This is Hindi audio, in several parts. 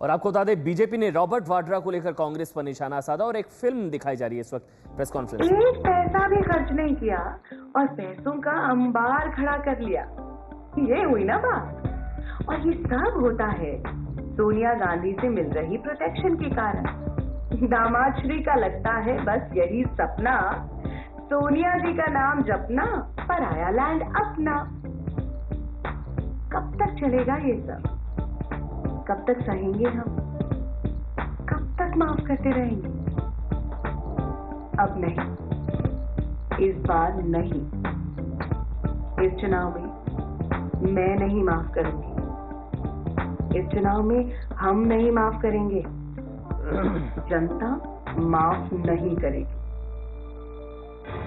और आपको बता दें, बीजेपी ने रॉबर्ट वाड्रा को लेकर कांग्रेस पर निशाना साधा और एक फिल्म दिखाई जा रही है इस वक्त प्रेस कॉन्फ्रेंस में। एक पैसा भी खर्च नहीं किया और पैसों का अंबार खड़ा कर लिया। ये हुई ना बात। और ये सब होता है सोनिया गांधी से मिल रही प्रोटेक्शन के कारण। दामाद श्री का लगता है बस यही सपना, सोनिया जी का नाम जपना, पराया लैंड अपना। कब तक चलेगा ये सब? कब तक सहेंगे हम? कब तक माफ करते रहेंगे? अब नहीं, इस बार नहीं। इस चुनाव में मैं नहीं माफ करूंगी। इस चुनाव में हम नहीं माफ करेंगे। जनता माफ नहीं करेगी।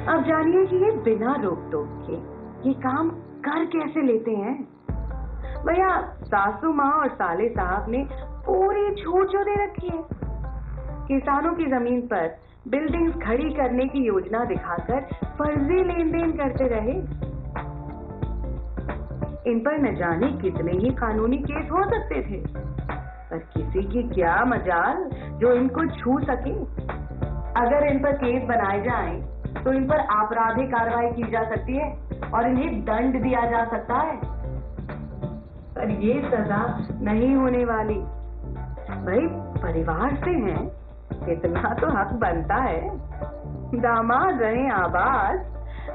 अब जानिए कि ये बिना रोक टोक के ये काम कर कैसे लेते हैं। भैया, सासू माँ और साले साहब ने पूरी छूट जो दे रखी है। किसानों की जमीन पर बिल्डिंग्स खड़ी करने की योजना दिखाकर फर्जी लेन देन करते रहे। इन पर न जाने कितने ही कानूनी केस हो सकते थे, पर किसी की क्या मजाल जो इनको छू सके। अगर इन पर केस बनाए जाएं, तो इन पर आपराधिक कार्रवाई की जा सकती है और इन्हें दंड दिया जा सकता है, पर ये सजा नहीं होने वाली। भाई, परिवार से हैं, इतना तो हक बनता है। दामाद रहे आबाद,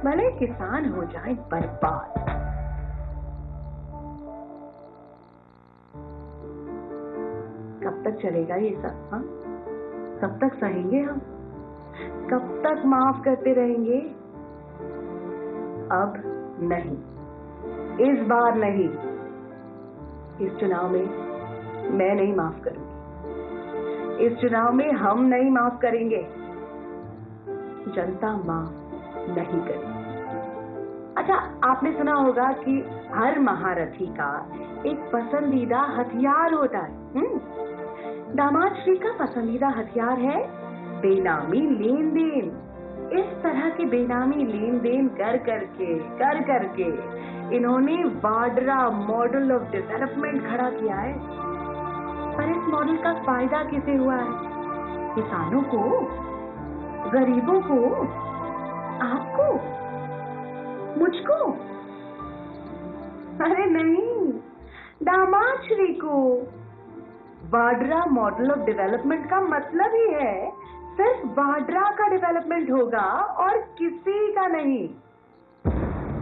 भले किसान हो जाए बर्बाद। कब तक चलेगा ये सब? हाँ, कब तक सहेंगे हम? कब तक माफ करते रहेंगे? अब नहीं, इस बार नहीं। इस चुनाव में मैं नहीं माफ करूंगी। इस चुनाव में हम नहीं माफ करेंगे। जनता माफ नहीं करेगी। अच्छा, आपने सुना होगा कि हर महारथी का एक पसंदीदा हथियार होता है। दामाद श्री का पसंदीदा हथियार है बेनामी लेन देन। इस तरह के बेनामी लेन देन कर करके इन्होंने वाड्रा मॉडल ऑफ डेवलपमेंट खड़ा किया है। पर इस मॉडल का फायदा किसे हुआ है? किसानों को, गरीबों को, आपको, मुझको? अरे नहीं, दामाद श्री को। वाड्रा मॉडल ऑफ डेवलपमेंट का मतलब ही है सिर्फ वाड्रा का डेवलपमेंट होगा और किसी का नहीं।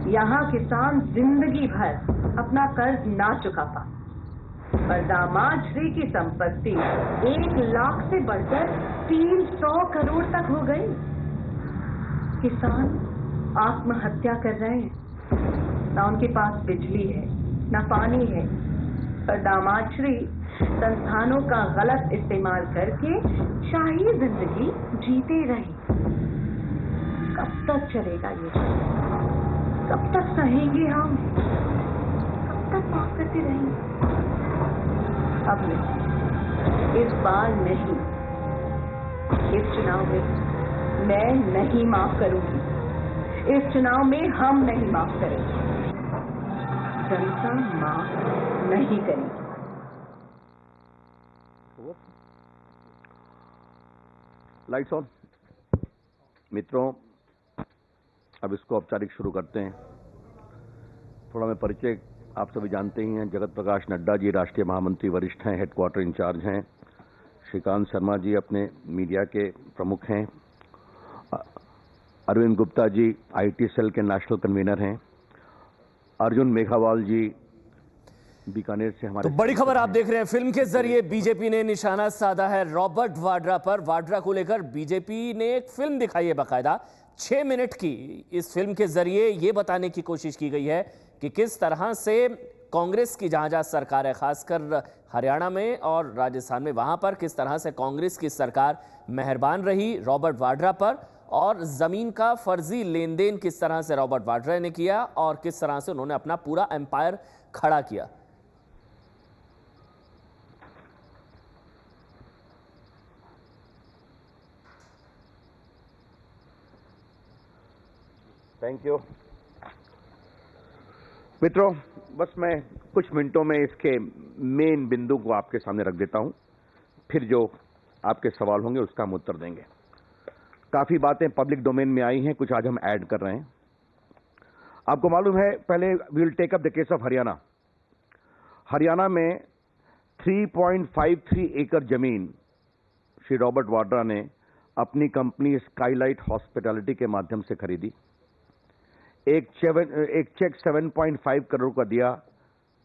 यहाँ किसान जिंदगी भर अपना कर्ज ना चुका पाए, पर दामाद श्री की संपत्ति 1 लाख से बढ़कर 300 करोड़ तक हो गई। किसान आत्महत्या कर रहे हैं, ना उनके पास बिजली है, ना पानी है, पर दामाद श्री संस्थानों का गलत इस्तेमाल करके शाही जिंदगी जीते रहे। कब तक चलेगा ये? कब तक सहेंगे हम? कब तक माफ करते रहेंगे? अब नहीं, इस बार नहीं। इस चुनाव में मैं नहीं माफ करूंगी। इस चुनाव में हम नहीं माफ करेंगे। जनता माफ नहीं करेगी। Lights on. मित्रों, अब इसको औपचारिक शुरू करते हैं। थोड़ा मैं परिचय, आप सभी जानते ही हैं, जगत प्रकाश नड्डा जी राष्ट्रीय महामंत्री वरिष्ठ हैं, हेडक्वार्टर इंचार्ज हैं। श्रीकांत शर्मा जी अपने मीडिया के प्रमुख हैं। अरविंद गुप्ता जी आईटी सेल के नेशनल कन्वीनर हैं। अर्जुन मेघावाल जी बीकानेर से हमारे। तो बड़ी खबर आप देख रहे हैं। फिल्म के जरिए बीजेपी ने निशाना साधा है रॉबर्ट वाड्रा पर। वाड्रा को लेकर बीजेपी ने एक फिल्म दिखाई है बाकायदा 6 मिनट की। इस फिल्म के जरिए यह बताने की कोशिश की गई है कि किस तरह से कांग्रेस की जहां सरकार है, खासकर हरियाणा में और राजस्थान में, वहां पर किस तरह से कांग्रेस की सरकार मेहरबान रही रॉबर्ट वाड्रा पर, और जमीन का फर्जी लेन देन किस तरह से रॉबर्ट वाड्रा ने किया और किस तरह से उन्होंने अपना पूरा एम्पायर खड़ा किया। Thank you. मित्रों, बस मैं कुछ मिनटों में इसके मेन बिंदु को आपके सामने रख देता हूं, फिर जो आपके सवाल होंगे उसका हम उत्तर देंगे। काफी बातें पब्लिक डोमेन में आई हैं, कुछ आज हम ऐड कर रहे हैं। आपको मालूम है, पहले we will take up the case of Haryana. Haryana में 3.53 एकड़ जमीन श्री रॉबर्ट वाड्रा ने अपनी कंपनी स्काईलाइट हॉस्पिटैलिटी के माध्यम से खरीदी। एक चेक 7.5 करोड़ का दिया,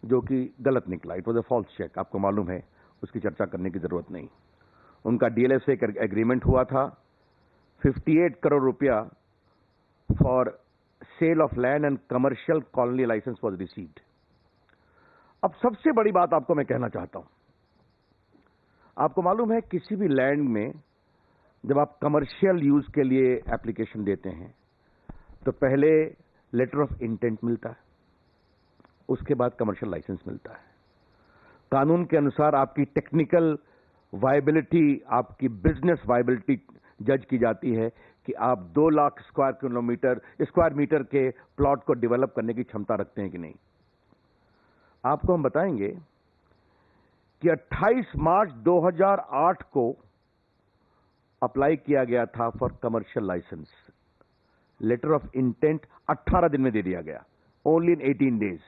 जो कि गलत निकला। It was a false check. आपको मालूम है, उसकी चर्चा करने की जरूरत नहीं। उनका डीएलएफ से एक एग्रीमेंट हुआ था। 58 करोड़ रुपया for sale of land and commercial colony licence was received. अब सबसे बड़ी बात आपको मैं कहना चाहता हूं, आपको मालूम है किसी भी लैंड में जब आप कमर्शियल यूज के लिए एप्लीकेशन देते हैं तो पहले लेटर ऑफ इंटेंट मिलता है, उसके बाद कमर्शियल लाइसेंस मिलता है। कानून के अनुसार आपकी टेक्निकल वायबिलिटी, आपकी बिजनेस वायबिलिटी जज की जाती है कि आप 2 लाख स्क्वायर मीटर के प्लॉट को डेवलप करने की क्षमता रखते हैं कि नहीं। आपको हम बताएंगे कि 28 मार्च 2008 को अप्लाई किया गया था for commercial license. Letter of intent 18 दिन में दे दिया गया, ओनली इन 18 डेज।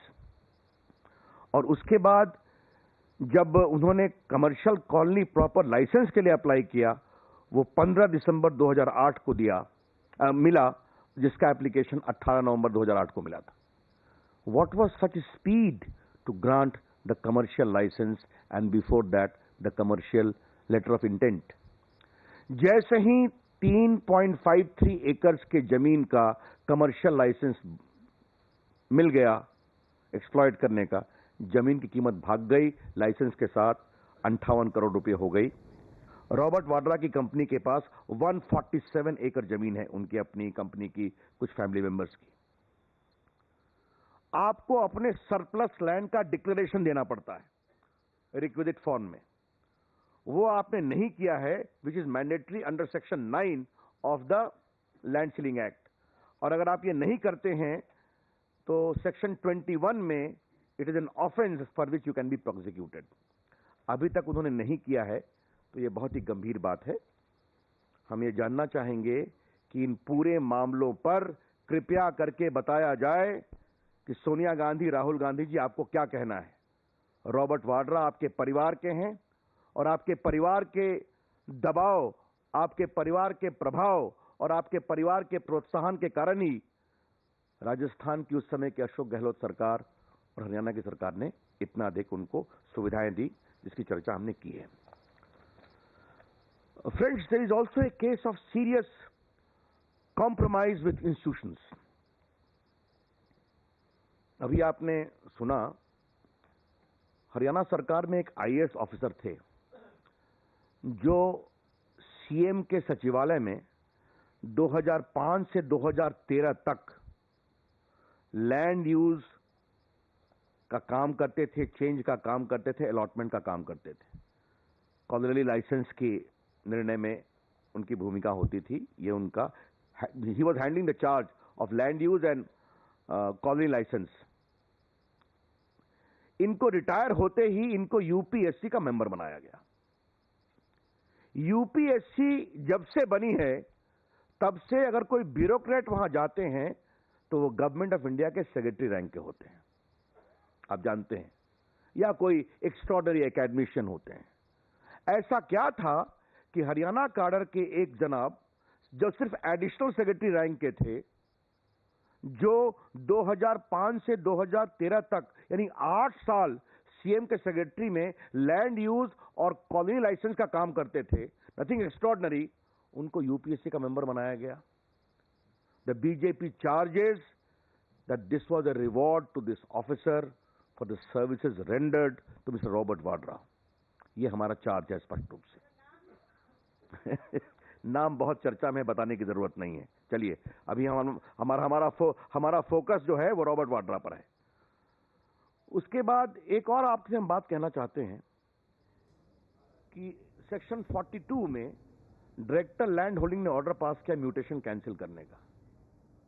और उसके बाद जब उन्होंने कमर्शियल कॉलोनी प्रॉपर लाइसेंस के लिए अप्लाई किया, वो 15 दिसंबर 2008 को मिला, जिसका एप्लीकेशन 18 नवंबर 2008 को मिला था। What was such speed to grant the commercial license and before that the commercial letter of intent. जैसे ही 3.53 एकर्स के जमीन का कमर्शियल लाइसेंस मिल गया एक्सप्लॉइट करने का, जमीन की कीमत भाग गई, लाइसेंस के साथ 58 करोड़ रुपए हो गई। रॉबर्ट वाड्रा की कंपनी के पास 147 एकड़ जमीन है, उनकी अपनी कंपनी की, कुछ फैमिली मेंबर्स की। आपको अपने सरप्लस लैंड का डिक्लेरेशन देना पड़ता है रिक्विजिट फॉर्म में, वो आपने नहीं किया है, which is mandatory under section 9 of the land ceiling act. और अगर आप ये नहीं करते हैं तो सेक्शन 21 में it is an offence for which you can be prosecuted. अभी तक उन्होंने नहीं किया है, तो ये बहुत ही गंभीर बात है। हम ये जानना चाहेंगे कि इन पूरे मामलों पर कृपया करके बताया जाए कि सोनिया गांधी, राहुल गांधी जी, आपको क्या कहना है। रॉबर्ट वाड्रा आपके परिवार के हैं और आपके परिवार के दबाव, आपके परिवार के प्रभाव और आपके परिवार के प्रोत्साहन के कारण ही राजस्थान की उस समय की अशोक गहलोत सरकार और हरियाणा की सरकार ने इतना अधिक उनको सुविधाएं दी, जिसकी चर्चा हमने की है। Friends, there is also a case of serious compromise with institutions. अभी आपने सुना, हरियाणा सरकार में एक आईएएस ऑफिसर थे जो सीएम के सचिवालय में 2005 से 2013 तक लैंड यूज का काम करते थे, चेंज का काम करते थे, अलॉटमेंट का काम करते थे। कॉलोनी लाइसेंस की निर्णय में उनकी भूमिका होती थी। ये उनका, ही was handling the charge of land use and colony license. इनको रिटायर होते ही इनको यूपीएससी का मेंबर बनाया गया। यूपीएससी जब से बनी है तब से अगर कोई ब्यूरोक्रेट वहां जाते हैं तो वो गवर्नमेंट ऑफ इंडिया के सेक्रेटरी रैंक के होते हैं, आप जानते हैं, या कोई एक्स्ट्राऑर्डिनरी एकेडमिशियन होते हैं। ऐसा क्या था कि हरियाणा काडर के एक जनाब जो सिर्फ एडिशनल सेक्रेटरी रैंक के थे, जो 2005 से 2013 तक यानी 8 साल सीएम के सेक्रेटरी में लैंड यूज और कॉलोनी लाइसेंस का काम करते थे, नथिंग एक्स्ट्राऑर्डिनरी, उनको यूपीएससी का मेंबर बनाया गया। The BJP charges that this was a reward to this officer for the services rendered to mister Robert Vadra. ये हमारा चार्ज है स्पष्ट रूप से। नाम बहुत चर्चा में बताने की जरूरत नहीं है। चलिए, अभी हमारा फोकस जो है वो रॉबर्ट वाड्रा पर है। उसके बाद एक और आपसे हम बात कहना चाहते हैं कि सेक्शन 42 में डायरेक्टर लैंड होल्डिंग ने ऑर्डर पास किया म्यूटेशन कैंसिल करने का।